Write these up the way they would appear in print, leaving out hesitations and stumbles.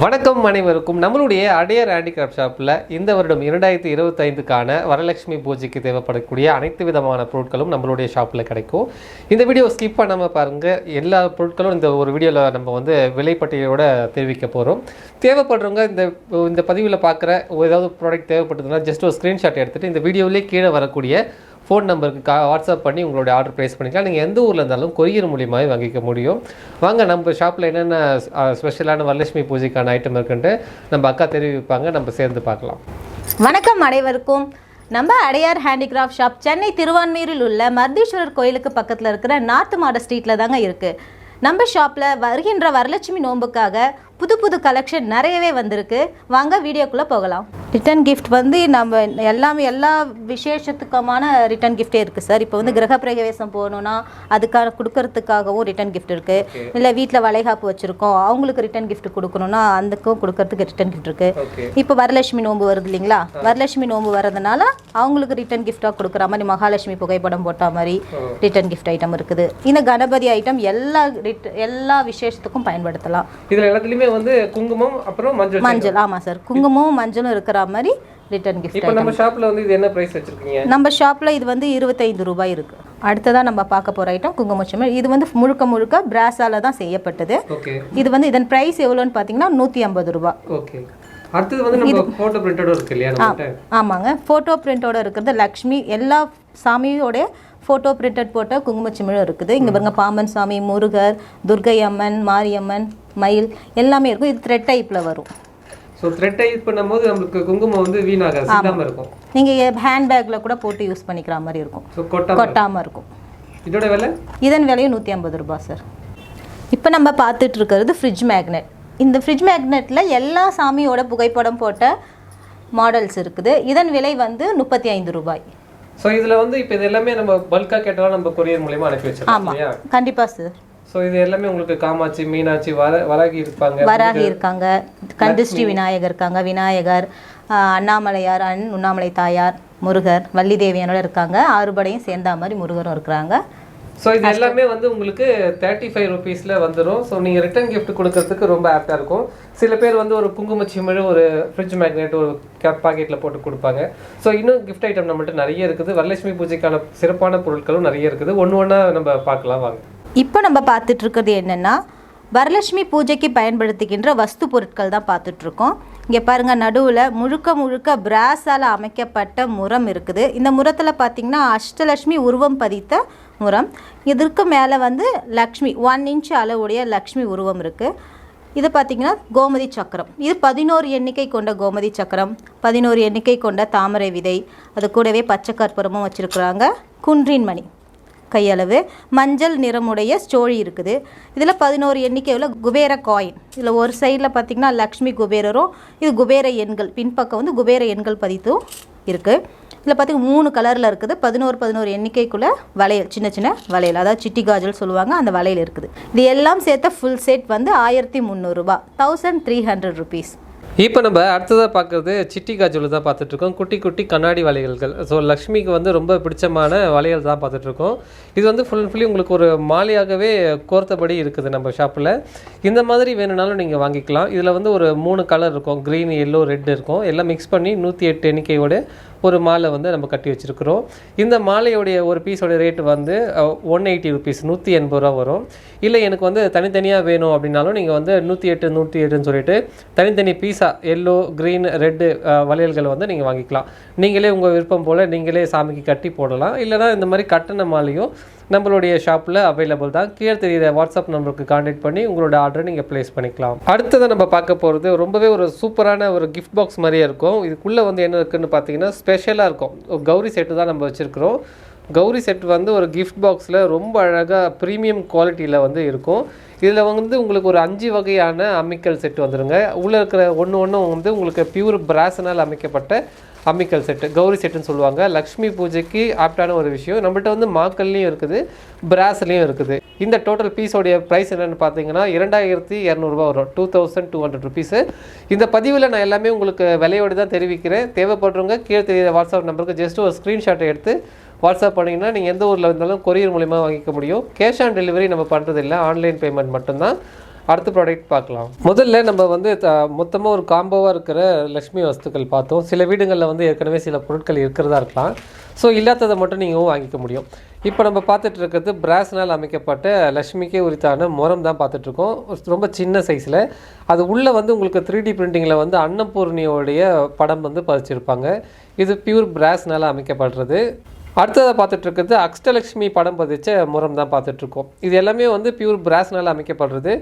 வணக்கம் அனைவருக்கும். நம்மளுடைய அடையார் ஹேண்டிகிராஃப்ட் ஷாப்பில் இந்த வருடம் 2025க்கான வரலட்சுமி பூஜைக்கு தேவைப்படக்கூடிய அனைத்து விதமான பொருட்களும் நம்மளுடைய ஷாப்பில் கிடைக்கும். இந்த வீடியோ ஸ்கிப் பண்ணாமல் பாருங்கள். எல்லா பொருட்களும் இந்த ஒரு வீடியோவில் நம்ம விலைப்பட்டியலோட தெரிவிக்க போகிறோம். தேவைப்படுறவங்க இந்த பதிவில் பார்க்குற ஏதாவது ப்ராடக்ட் தேவைப்பட்டதுன்னா ஜஸ்ட் ஒரு ஸ்க்ரீன்ஷாட் எடுத்துகிட்டு இந்த வீடியோவிலே கீழே வரக்கூடிய ஃபோன் நம்பருக்கு வாட்ஸ்அப் பண்ணி உங்களுடைய ஆர்டர் ப்ளேஸ் பண்ணிக்கலாம். நீங்கள் எந்த ஊரில் இருந்தாலும் கொரியர் மூலியமாகவே வாங்கிக்க முடியும். வாங்க நம்ம ஷாப்பில் என்னென்ன ஸ்பெஷலான வரலட்சுமி பூஜைக்கான ஐட்டம் இருக்குன்ட்டு நம்ம அக்கா தெரிவிப்பாங்க, நம்ம சேர்ந்து பார்க்கலாம். வணக்கம் அனைவருக்கும். நம்ம அடையார் ஹேண்டிகிராஃப்ட் ஷாப் சென்னை திருவான்மியூரில் உள்ள மர்தீஸ்வரர் கோயிலுக்கு பக்கத்தில் இருக்கிற நார்த் மாட ஸ்ட்ரீட்டில் தாங்க இருக்குது. நம்ம ஷாப்பில் வருகின்ற வரலட்சுமி நோம்புக்காக புது புது கலெக்ஷன் நிறையவே வந்திருக்கு. வாங்க வீடியோக்குள்ளே போகலாம். ரிட்டன் கிஃப்ட் நம்ம எல்லா விசேஷத்துக்குமான ரிட்டன் கிஃப்டே இருக்குது சார். இப்போ கிரகப்பிரவேசம் போகணுன்னா அதுக்காக கொடுக்கறதுக்காகவும் ரிட்டன் கிஃப்ட் இருக்குது. இல்லை வீட்டில் வளைகாப்பு வச்சுருக்கோம், அவங்களுக்கு ரிட்டன் கிஃப்ட் கொடுக்கணுன்னா அதுக்கும் கொடுக்கறதுக்கு ரிட்டன் கிஃப்ட் இருக்குது. இப்போ வரலட்சுமி நோம்பு வருது இல்லைங்களா, வரலட்சுமி நோம்பு வரதுனால அவங்களுக்கு ரிட்டன் கிஃப்டாக கொடுக்குற மாதிரி மகாலட்சுமி புகைப்படம் போட்ட மாதிரி ரிட்டன் கிஃப்ட் ஐட்டம் இருக்குது. இந்த கணபதி ஐட்டம் எல்லா விசேஷத்துக்கும் பயன்படுத்தலாம். இதில் எல்லாத்துலேயுமே குங்குமம் அப்புறம் மஞ்சள். ஆமாம் சார், குங்குமமும் மஞ்சளும் இருக்கிற மாதிரி ரிட்டன் கிஃப்ட். இப்போ நம்ம ஷாப்பில் இது என்ன பிரைஸ் வச்சிருக்கீங்க? நம்ம ஷாப்பில் இது 25 ரூபாய் இருக்குது. அடுத்ததான் நம்ம பார்க்க போகிற ஐட்டம் குங்குமச்சம். இது முழுக்க பிராஸால தான் செய்யப்பட்டது. இது இதன் பிரைஸ் எவ்வளோன்னு பார்த்தீங்கன்னா 150 ரூபாய். ஓகே. அடுத்தது நம்ம ஃபோட்டோ பிரிண்டோட இருக்கு இல்லையா? ஆமாங்க, ஃபோட்டோ பிரிண்டோட இருக்கிறது லக்ஷ்மி எல்லா சாமியோட ஃபோட்டோ பிரிண்டட் போட்ட குங்குமச்சிமிழும் இருக்குது. இங்கே பாருங்க, பாம்பன் சாமி, முருகர், துர்கை அம்மன், மாரியம்மன், மயில் எல்லாமே இருக்கும். இது த்ரெட் டைப்பில் வரும். ஸோ த்ரெட் டைப் பண்ணும்போது நம்மளுக்கு குங்குமம் வீணாகாது, சிந்தாமல் இருக்கும். நீங்கள் ஹேண்ட்பேக்கில் கூட போட்டு யூஸ் பண்ணிக்கிற மாதிரி இருக்கும், கொட்டாமல் இருக்கும். இதோட விலை? இதன் விலையும் 150 ரூபாய் சார். இப்போ நம்ம பார்த்துட்டு இருக்கிறது ஃப்ரிட்ஜ் மேக்னெட். இந்த ஃப்ரிட்ஜ் மேக்னெட்டில் எல்லா சாமியோட புகைப்படம் போட்ட மாடல்ஸ் இருக்குது. இதன் விலை 35 ரூபாய். ஸோ இதில் இப்போ இது எல்லாமே நம்ம பல்காக கேட்டாலும் நம்ம கொரியர் மூலியமாக அனுப்பி வச்சிடலாம். ஆமாம், கண்டிப்பாக சார். ஸோ இது எல்லாமே உங்களுக்கு காமாட்சி, மீனாட்சி, வராகி இருக்காங்க, கந்திஷ்டி விநாயகர் இருக்காங்க, விநாயகர், அண்ணாமலையார், உண்ணாமலை தாயார், முருகர், வள்ளி தேவியானோட இருக்காங்க, ஆறுபடையும் சேர்ந்த மாதிரி முருகரும் இருக்கிறாங்க. ஸோ இது எல்லாமே உங்களுக்கு 35 ருபீஸில் வந்துடும். ஸோ நீங்கள் ரிட்டன் கிஃப்ட் கொடுக்கறதுக்கு ரொம்ப ஆப்டாக இருக்கும். சில பேர் ஒரு குங்குமச்சிமிழ், ஒரு ஃப்ரிட்ஜ் மேக்னெட், ஒரு பாக்கெட்டில் போட்டு கொடுப்பாங்க. ஸோ இன்னும் கிஃப்ட் ஐட்டம் நம்மள்ட்ட நிறைய இருக்குது. வரலட்சுமி பூஜைக்கான சிறப்பான பொருட்களும் நிறைய இருக்குது. ஒன்று நம்ம பார்க்கலாம் வாங்க. இப்போ நம்ம பார்த்துட்டு இருக்கிறது என்னென்னா வரலட்சுமி பூஜைக்கு பயன்படுத்துகின்ற வஸ்து பொருட்கள் தான் பார்த்துட்ருக்கோம். இங்கே பாருங்கள், நடுவில் முழுக்க பிராஸால் அமைக்கப்பட்ட முறம் இருக்குது. இந்த முறத்தில் பார்த்திங்கன்னா அஷ்டலட்சுமி உருவம் பதித்த முறம். இதற்கு மேலே லக்ஷ்மி 1 இன்ச் அளவுடைய லக்ஷ்மி உருவம் இருக்குது. இது பார்த்திங்கன்னா கோமதி சக்கரம். இது 11 எண்ணிக்கை கொண்ட கோமதி சக்கரம், 11 எண்ணிக்கை கொண்ட தாமரை விதை, அது கூடவே பச்சை கற்பூரமும் வச்சுருக்குறாங்க. குன்றின் மணி கையளவு, மஞ்சள் நிறமுடைய ஸ்டோழி இருக்குது. இதில் 11 எண்ணிக்கையில் குபேர காயின். இதில் ஒரு சைடில் பார்த்திங்கன்னா லக்ஷ்மி குபேரரும், இது குபேர எண்கள், பின்பக்கம் குபேர எண்கள் பதித்தும் இருக்குது. இதில் பார்த்திங்கன்னா 3 கலரில் இருக்குது. 11 எண்ணிக்கைக்குள்ளே வளையல், சின்ன வளையல், அதாவது சிட்டி காஜல் சொல்லுவாங்க, அந்த வளையல் இருக்குது. இது எல்லாம் சேர்த்த ஃபுல் செட் 1300 ரூபாய், 1300 ருபீஸ். இப்போ நம்ம அடுத்ததாக பார்க்குறது சிட்டி காஜல் தான் பார்த்துட்ருக்கோம். குட்டி கண்ணாடி வளையல்கள். ஸோ லக்ஷ்மிக்கு ரொம்ப பிடிச்சமான வளையல் தான் பார்த்துட்ருக்கோம். இது ஃபுல்லி உங்களுக்கு ஒரு மாலையாகவே கோர்த்தபடி இருக்குது நம்ம ஷாப்பில். இந்த மாதிரி வேணும்னாலும் நீங்கள் வாங்கிக்கலாம். இதில் ஒரு 3 கலர் இருக்கும், க்ரீன், எல்லோ, ரெட் இருக்கும். எல்லாம் மிக்ஸ் பண்ணி 108 எண்ணிக்கையோட ஒரு மாலை நம்ம கட்டி வச்சுருக்கிறோம். இந்த மாலையோடைய ஒரு பீஸோடைய ரேட்டு 180 ருபீஸ், 180 ரூபா வரும். இல்லை எனக்கு தனித்தனியாக வேணும் அப்படின்னாலும் நீங்கள் 108ன்னு சொல்லிட்டு தனித்தனி பீஸாக எல்லோ, க்ரீன், ரெட்டு வளையல்கள் நீங்கள் வாங்கிக்கலாம். நீங்களே உங்கள் விருப்பம் போல் நீங்களே சாமிக்கு கட்டி போடலாம். இல்லைனா இந்த மாதிரி கட்டண மாலையும் நம்மளுடைய ஷாப்பில் அவைலபிள் தான். கீழே தெரியுற வாட்ஸ்அப் நம்பருக்கு கான்டாக்ட் பண்ணி உங்களோட ஆர்டரை நீங்கள் ப்ளேஸ் பண்ணிக்கலாம். அடுத்ததை நம்ம பார்க்க போகிறது ரொம்பவே ஒரு சூப்பரான ஒரு கிஃப்ட் பாக்ஸ் மாதிரியே இருக்கும். இதுக்குள்ளே என்ன இருக்குதுன்னு பார்த்தீங்கன்னா ஸ்பெஷலாக இருக்கும். கௌரி செட்டு தான் நம்ம வச்சுருக்கிறோம். கௌரி செட் ஒரு கிஃப்ட் பாக்ஸில் ரொம்ப அழகாக ப்ரீமியம் குவாலிட்டியில் இருக்கும். இதில் உங்களுக்கு ஒரு 5 வகையான அம்மிக்கல் செட் வந்துடுங்க. உள்ளே இருக்கிற ஒன்றும் உங்களுக்கு பியூர் பிராஸனால் அமைக்கப்பட்ட அம்மிக்கல் செட்டு, கௌரி செட்டுன்னு சொல்லுவாங்க. லக்ஷ்மி பூஜைக்கு ஆப்டான ஒரு விஷயம். நம்மள்ட்ட மாக்கல்லையும் இருக்குது, பிராஸ்லேயும் இருக்குது. இந்த டோட்டல் பீஸோடைய ப்ரைஸ் என்னென்னு பார்த்தீங்கன்னா 2200 ரூபா வரும், 2200 ருபீஸு. இந்த பதிவில் நான் எல்லாமே உங்களுக்கு விலையோடு தான் தெரிவிக்கிறேன். தேவைப்படுறவங்க கீழே தெரியுற வாட்ஸ்அப் நம்பருக்கு ஜஸ்ட் ஒரு ஸ்க்ரீன்ஷாட்டை எடுத்து வாட்ஸ்அப் பண்ணிங்கன்னா நீங்கள் எந்த ஊரில் இருந்தாலும் கொரியர் மூலிமா வாங்கிக்க முடியும். கேஷ் ஆன் டெலிவரி நம்ம பண்ணுறதில்லை, ஆன்லைன் பேமெண்ட் மட்டும்தான். அடுத்த ப்ராடக்ட் பார்க்கலாம். முதல்ல நம்ம வந்து மொத்தமாக ஒரு காம்போவாக இருக்கிற லக்ஷ்மி வஸ்துக்கள் பார்த்தோம். சில வீடுகளில் வந்து ஏற்கனவே சில பொருட்கள் இருக்கிறதா இருக்கலாம். ஸோ இல்லாததை மட்டும் நீங்கள் வாங்கிக்க முடியும். இப்போ நம்ம பார்த்துட்டு இருக்கிறது பிராஸ்னால் அமைக்கப்பட்ட லக்ஷ்மிக்கே உரித்தான முறம் தான் பார்த்துட்ருக்கோம். ரொம்ப சின்ன சைஸில் அது உள்ளே வந்து உங்களுக்கு 3D பிரிண்டிங்கில் வந்து அன்னபூர்ணியோடைய படம் வந்து பதிச்சிருப்பாங்க. இது பியூர் பிராஸ்னால் அமைக்கப்படுறது. அடுத்ததாக பார்த்துட்டு இருக்கிறது அஷ்டலக்ஷ்மி படம் பதிச்ச முறம் தான் பார்த்துட்ருக்கோம். இது எல்லாமே வந்து பியூர் பிராஸ்னால் அமைக்கப்படுறது.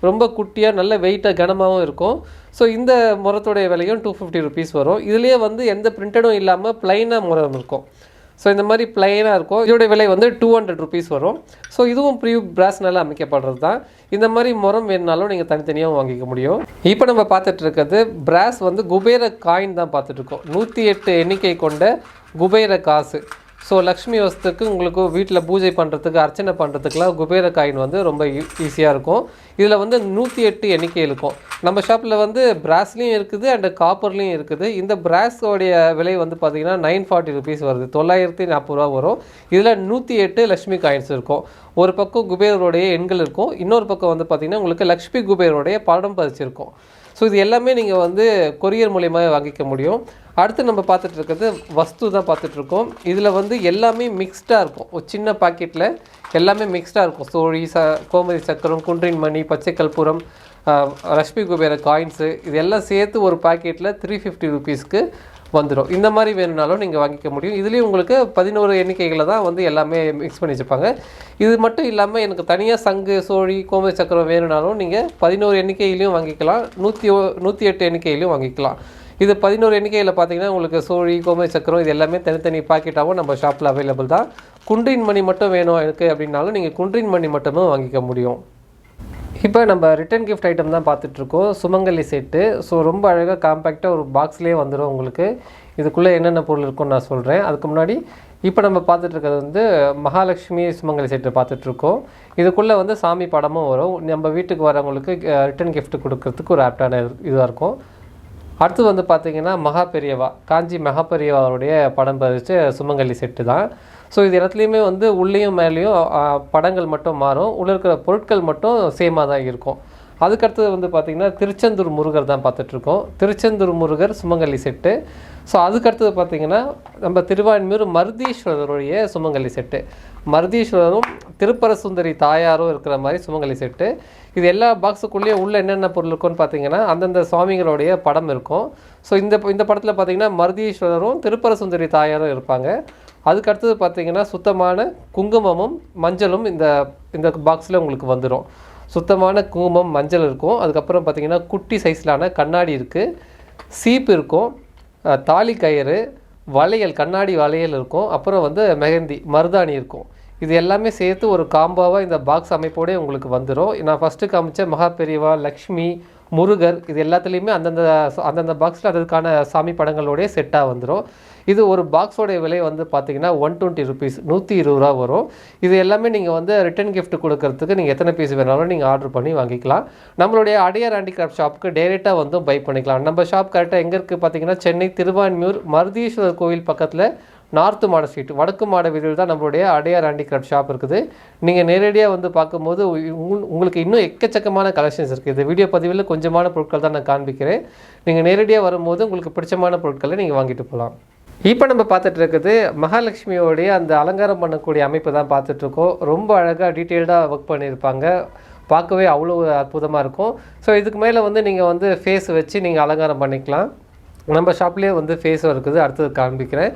ரொம்ப குட்டியாக நல்ல வெயிட்டாக கனமாகவும் இருக்கும். ஸோ இந்த முறத்தோடைய விலையும் 250 ருபீஸ் வரும். இதுலேயே வந்து எந்த பிரிண்டடும் இல்லாமல் ப்ளைனாக முறம் இருக்கும். ஸோ இந்த மாதிரி ப்ளைனாக இருக்கும். இதோடைய விலை வந்து 200 ருபீஸ் வரும். ஸோ இதுவும் பியூர் பிராஸ்னால் அமைக்கப்படுறது தான். இந்த மாதிரி முறம் வேணுனாலும் நீங்கள் தனித்தனியாக வாங்கிக்க முடியும். இப்போ நம்ம பார்த்துட்டு இருக்கிறது பிராஸ் வந்து குபேர காயின் தான் பார்த்துட்ருக்கோம். 108 எண்ணிக்கை கொண்ட குபேர காசு. ஸோ லக்ஷ்மி வஸ்துக்கு உங்களுக்கு வீட்டில் பூஜை பண்ணுறதுக்கு அர்ச்சனை பண்ணுறதுக்குலாம் குபேர காயின் வந்து ரொம்ப ஈஸியாக இருக்கும். இதில் வந்து 108 எண்ணிக்கை இருக்கும். நம்ம ஷாப்பில் வந்து பிராஸ்லேயும் இருக்குது அண்டு காப்பர்லேயும் இருக்குது. இந்த பிராஸோடைய விலை வந்து பார்த்திங்கன்னா 940 ருபீஸ் வருது. 940 ரூபா வரும். இதில் 108 லக்ஷ்மி காயின்ஸ் இருக்கும். ஒரு பக்கம் குபேரோடைய எண்கள் இருக்கும், இன்னொரு பக்கம் வந்து பார்த்திங்கன்னா உங்களுக்கு லக்ஷ்மி குபேரோடைய படம் பதிச்சிருக்கும். ஸோ இது எல்லாமே நீங்கள் வந்து கொரியர் மூலியமாக வாங்கிக்க முடியும். அடுத்து நம்ம பார்த்துட்டு இருக்கிறது வஸ்து தான் பார்த்துட்ருக்கோம். இதில் வந்து எல்லாமே மிக்ஸ்டாக இருக்கும். ஒரு சின்ன பாக்கெட்டில் எல்லாமே மிக்ஸ்டாக இருக்கும். சோழி, கோமதி சக்கரம், குன்றின் மணி, பச்சை கற்பூரம், லக்ஷ்மி குபேர காயின்ஸு, இது எல்லாம் சேர்த்து ஒரு பாக்கெட்டில் 350 ருபீஸ்க்கு வந்துடும். இந்த மாதிரி வேணும்னாலும் நீங்கள் வாங்கிக்க முடியும். இதுலேயும் உங்களுக்கு 11 எண்ணிக்கைகளில் தான் வந்து எல்லாமே மிக்ஸ் பண்ணி வச்சுருப்பாங்க. இது மட்டும் இல்லாமல் எனக்கு தனியாக சங்கு, சோழி, கோமதி சக்கரம் வேணும்னாலும் நீங்கள் 11 எண்ணிக்கையிலையும் வாங்கிக்கலாம், 108 எண்ணிக்கையிலையும் வாங்கிக்கலாம். இது 11 எண்ணிக்கையில் பார்த்தீங்கன்னா உங்களுக்கு சோழி, கோமதி சக்கரம் இது எல்லாமே தனித்தனி பாக்கெட்டாகவும் நம்ம ஷாப்பில் அவைலபிள் தான். குன்றின் மணி மட்டும் வேணும் எனக்கு அப்படின்னாலும் நீங்கள் குன்றின் மணி மட்டுமே வாங்கிக்க முடியும். இப்போ நம்ம ரிட்டன் கிஃப்ட் ஐட்டம் தான் பார்த்துட்ருக்கோம். சுமங்கலி செட்டு. ஸோ ரொம்ப அழகாக காம்பேக்டாக ஒரு பாக்ஸ்லேயே வந்துடும் உங்களுக்கு. இதுக்குள்ளே என்னென்ன பொருள் இருக்குன்னு நான் சொல்கிறேன். அதுக்கு முன்னாடி இப்போ நம்ம பார்த்துட்ருக்கிறது வந்து மகாலட்சுமி சுமங்கலி செட்டு பார்த்துட்ருக்கோம். இதுக்குள்ளே வந்து சாமி படமும் வரும். நம்ம வீட்டுக்கு வரவங்களுக்கு ரிட்டன் கிஃப்ட் கொடுக்கறதுக்கு ஒரு ஆப்டான இதாக இருக்கும். அடுத்து வந்து பார்த்திங்கன்னா மகாபெரியவா, காஞ்சி மகாபெரியவாவுடைய படம் பதிச்ச சுமங்கலி செட்டு தான். ஸோ இது இடத்துலையுமே வந்து உள்ளேயும் மேலேயும் படங்கள் மட்டும் மாறும், உள்ளே இருக்கிற பொருட்கள் மட்டும் சேமாக தான் இருக்கும். அதுக்கடுத்தது வந்து பார்த்திங்கன்னா திருச்செந்தூர் முருகர் தான் பார்த்துட்ருக்கோம். திருச்செந்தூர் முருகர் சுமங்கலி செட்டு. ஸோ அதுக்கடுத்தது பார்த்திங்கன்னா நம்ம திருவான்மியூர் மருதீஸ்வரருடைய சுமங்கலி செட்டு. மருதீஸ்வரரும் திருப்பரசுந்தரி தாயாரும் இருக்கிற மாதிரி சுமங்கலி செட்டு. இது எல்லா பாக்ஸுக்குள்ளேயும் உள்ள என்னென்ன பொருள் இருக்குன்னு பார்த்தீங்கன்னா அந்தந்த சுவாமிகளுடைய படம் இருக்கும். ஸோ இந்த படத்தில் பார்த்திங்கன்னா மருதீஸ்வரரும் திருப்பரசுந்தரி தாயாரும் இருப்பாங்க. அதுக்கடுத்தது பார்த்திங்கன்னா சுத்தமான குங்குமமும் மஞ்சளும் இந்த பாக்ஸில் உங்களுக்கு வந்துடும். சுத்தமான குங்குமம், மஞ்சள் இருக்கும். அதுக்கப்புறம் பார்த்திங்கன்னா குட்டி சைஸ்லான கண்ணாடி இருக்குது, சீப்பு இருக்கும், தாலி கயிறு, வளையல், கண்ணாடி வளையல் இருக்கும், அப்புறம் வந்து மெஹந்தி, மருதாணி இருக்கும். இது எல்லாமே சேர்த்து ஒரு காம்போவாக இந்த பாக்ஸ் அமைப்போடே உங்களுக்கு வந்துடும். நான் ஃபஸ்ட்டு காமிச்ச மகாபெரிவா, லக்ஷ்மி, முருகர் இது எல்லாத்துலேயுமே அந்தந்த பாக்ஸில் அதுக்கான சாமி படங்களோடைய செட்டாக வந்துடும். இது ஒரு பாக்ஸோடைய விலை வந்து பார்த்திங்கன்னா 120 ருபீஸ், 120 ரூபா வரும். இது எல்லாமே நீங்கள் வந்து ரிட்டன் கிஃப்ட் கொடுக்கறதுக்கு நீங்கள் எத்தனை பீஸ் வேணாலும் நீங்கள் ஆர்டர் பண்ணி வாங்கிக்கலாம். நம்மளுடைய அடையார் ஹேண்டிகிராஃப்ட் ஷாப்புக்கு டைரெக்டாக வந்து பை பண்ணிக்கலாம். நம்ம ஷாப் கரெக்டாக எங்கே இருக்குது பார்த்திங்கன்னா சென்னை திருவான்மியூர் மருதீஸ்வரர் கோவில் பக்கத்தில் நார்த்து மாட ஸ்ட்ரீட், வடக்கு மாட வீதியில் தான் நம்மளுடைய அடையார் ஹேண்டிகிராஃப்ட் ஷாப் இருக்குது. நீங்கள் நேரடியாக வந்து பார்க்கும்போது உங்களுக்கு இன்னும் எக்கச்சக்கமான கலெக்ஷன்ஸ் இருக்குது. இந்த வீடியோ பதிவில் கொஞ்சமான பொருட்கள் தான் நான் காண்பிக்கிறேன். நீங்கள் நேரடியாக வரும்போது உங்களுக்கு பிடிச்சமான பொருட்களை நீங்கள் வாங்கிட்டு போகலாம். இப்போ நம்ம பார்த்துட்டு இருக்குது மகாலட்சுமியோடைய அந்த அலங்காரம் பண்ணக்கூடிய அமைப்பு தான் பார்த்துட்ருக்கோம். ரொம்ப அழகாக டீட்டெயில்டாக ஒர்க் பண்ணியிருப்பாங்க. பார்க்கவே அவ்வளோ அற்புதமாக இருக்கும். ஸோ இதுக்கு மேலே வந்து நீங்கள் வந்து ஃபேஸ் வச்சு நீங்கள் அலங்காரம் பண்ணிக்கலாம். நம்ம ஷாப்லேயே வந்து ஃபேஸும் இருக்குது, அடுத்தது காண்பிக்கிறேன்.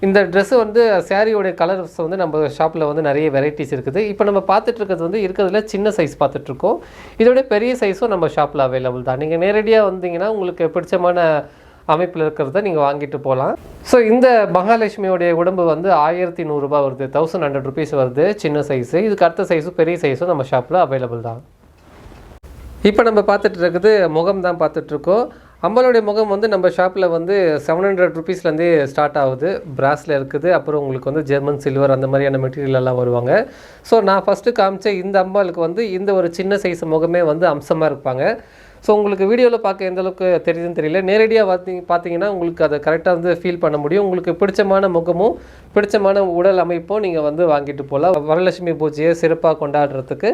இந்த ட்ரெஸ்ஸு வந்து சாரியோடைய கலர்ஸ் வந்து நம்ம ஷாப்பில் வந்து நிறைய வெரைட்டிஸ் இருக்குது. இப்போ நம்ம பார்த்துட்டு இருக்கிறது வந்து இருக்கிறதுல சின்ன சைஸ் பார்த்துட்ருக்கோம். இதோடைய பெரிய சைஸும் நம்ம ஷாப்பில் அவைலபிள் தான். நீங்கள் நேரடியாக வந்தீங்கன்னா உங்களுக்கு பிடிச்சமான அமைப்பில் இருக்கிறத நீங்கள் வாங்கிட்டு போகலாம். ஸோ இந்த மகாலட்சுமியோடைய உடம்பு வந்து 1100 ரூபா வருது, 1100 ருபீஸ் வருது சின்ன சைஸு. இதுக்கு அடுத்த சைஸும் பெரிய சைஸும் நம்ம ஷாப்பில் அவைலபிள் தான். இப்போ நம்ம பார்த்துட்டு இருக்குது முகம் தான் பார்த்துட்ருக்கோம். அம்பாளுடைய முகம் வந்து நம்ம ஷாப்பில் வந்து 700 ருபீஸ்லேருந்தே ஸ்டார்ட் ஆகுது. பிராஸில் இருக்குது, அப்புறம் உங்களுக்கு வந்து ஜெர்மன் சில்வர் அந்த மாதிரியான மெட்டீரியல் எல்லாம் வருவாங்க. ஸோ நான் ஃபஸ்ட்டு காமிச்ச இந்த அம்பாளுக்கு வந்து இந்த ஒரு சின்ன சைஸ் முகமே வந்து அம்சமாக இருப்பாங்க. ஸோ உங்களுக்கு வீடியோவில் பார்க்க எந்த அளவுக்கு தெரியுதுன்னு தெரியல, நேரடியாக பார்த்தீங்கன்னா உங்களுக்கு அதை கரெக்டாக வந்து ஃபீல் பண்ண முடியும். உங்களுக்கு பிடிச்சமான முகமும் பிடிச்சமான உடல் அமைப்பும் நீங்கள் வந்து வாங்கிட்டு போகலாம். வரலட்சுமி பூஜையை சிறப்பாக கொண்டாடுறதுக்கு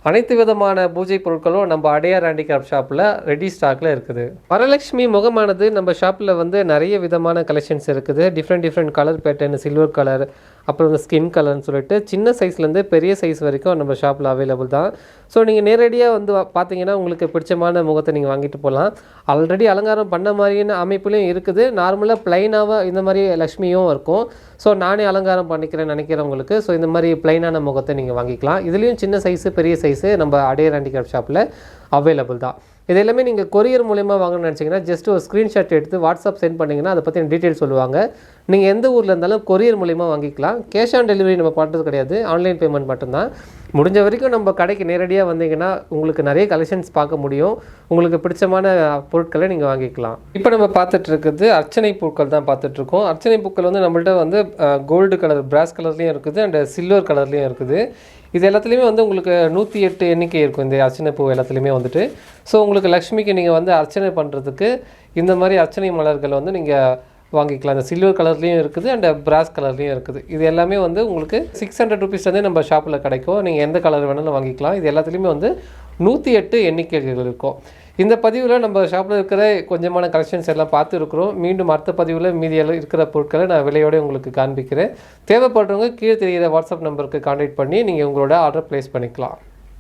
அனைத்து விதமான பூஜை பொருட்களும் நம்ம அடையார் ஹேண்டிகிராஃப்ட் ஷாப்பில் ரெடி ஸ்டாக்கில் இருக்குது. வரலட்சுமி முகமானது நம்ம ஷாப்பில் வந்து நிறைய விதமான கலெக்ஷன்ஸ் இருக்குது. Different colour pattern, silver colour, அப்புறம் இந்த ஸ்கின் கலர்னு சொல்லிட்டு சின்ன சைஸ்லேருந்து பெரிய சைஸ் வரைக்கும் நம்ம ஷாப்பில் அவைலபிள் தான். ஸோ நீங்கள் நேரடியாக வந்து பார்த்தீங்கன்னா உங்களுக்கு பிடிச்சமான முகத்தை நீங்கள் வாங்கிட்டு போகலாம். ஆல்ரெடி அலங்காரம் பண்ண மாதிரியான அமைப்புலையும் இருக்குது, நார்மலாக ப்ளைனாக இந்த மாதிரி லக்ஷ்மியும் இருக்கும். ஸோ நானே அலங்காரம் பண்ணிக்கிறேன்னு நினைக்கிறவங்களுக்கு ஸோ இந்த மாதிரி ப்ளைனான முகத்தை நீங்கள் வாங்கிக்கலாம். இதுலேயும் சின்ன சைஸு பெரிய சைஸு நம்ம அடையார் ஹேண்டிகிராஃப்ட் ஷாப்பில் அவைலபிள் தான். இது எல்லாமே நீங்கள் கொரியர் மூலமாக வாங்கணும்னு நினச்சிங்கன்னா ஜஸ்ட் ஒரு ஸ்க்ரீன்ஷாட் எடுத்து வாட்ஸ்அப் சென்ட் பண்ணிங்கன்னா அதை பற்றி டீட்டெயில் சொல்லுவாங்க. நீங்கள் எந்த ஊரில் இருந்தாலும் கொரியர் மூலமாக வாங்கிக்கலாம். கேஷ் ஆன் டெலிவரி நம்ம பண்ணுறது கிடையாது, ஆன்லைன் பேமெண்ட் மட்டும்தான். முடிஞ்ச வரைக்கும் நம்ம கடைக்கு நேரடியாக வந்தீங்கன்னா உங்களுக்கு நிறைய கலெக்ஷன்ஸ் பார்க்க முடியும். உங்களுக்கு பிடிச்சமான பொருட்களை நீங்கள் வாங்கிக்கலாம். இப்போ நம்ம பார்த்துட்டு இருக்குது அர்ச்சனை பூக்கள் தான் பார்த்துட்ருக்கோம். அர்ச்சனை பூக்கள் வந்து நம்மள்ட்ட வந்து கோல்டு கலர், பிராஸ் கலர்லேயும் இருக்குது அண்ட் சில்வர் கலர்லேயும் இருக்குது. இது எல்லாத்துலேயுமே வந்து உங்களுக்கு 108 எண்ணிக்கை இருக்கும் இந்த அர்ச்சனை பூ எல்லாத்துலேயுமே வந்துட்டு. ஸோ உங்களுக்கு லக்ஷ்மிக்கு நீங்கள் வந்து அர்ச்சனை பண்ணுறதுக்கு இந்த மாதிரி அர்ச்சனை மலர்கள் வந்து நீங்கள் வாங்கிக்கலாம். இந்த சில்வர் கலர்லேயும் இருக்குது அண்ட் பிராஸ் கலர்லேயும் இருக்குது. இது எல்லாமே வந்து உங்களுக்கு 600 ருபீஸ்லேருந்தே நம்ம ஷாப்பில் கிடைக்கும். நீங்கள் எந்த கலர் வேணாலும் வாங்கிக்கலாம். இது எல்லாத்துலேயுமே வந்து 108 எண்ணிக்கைகள் இருக்கும். இந்த பதிவில் நம்ம ஷாப்பில் இருக்கிற கொஞ்சமான கலெக்ஷன்ஸ் எல்லாம் பார்த்துருக்குறோம். மீண்டும் அடுத்த பதிவில் மீதியெல்லாம் இருக்கிற பொருட்களை நான் விலையோடு உங்களுக்கு காண்பிக்கிறேன். தேவைப்படுறவங்க கீழே தெரிகிற வாட்ஸ்அப் நம்பருக்கு கான்டாக்ட் பண்ணி நீங்கள் உங்களோட ஆர்டர் ப்ளேஸ் பண்ணிக்கலாம்.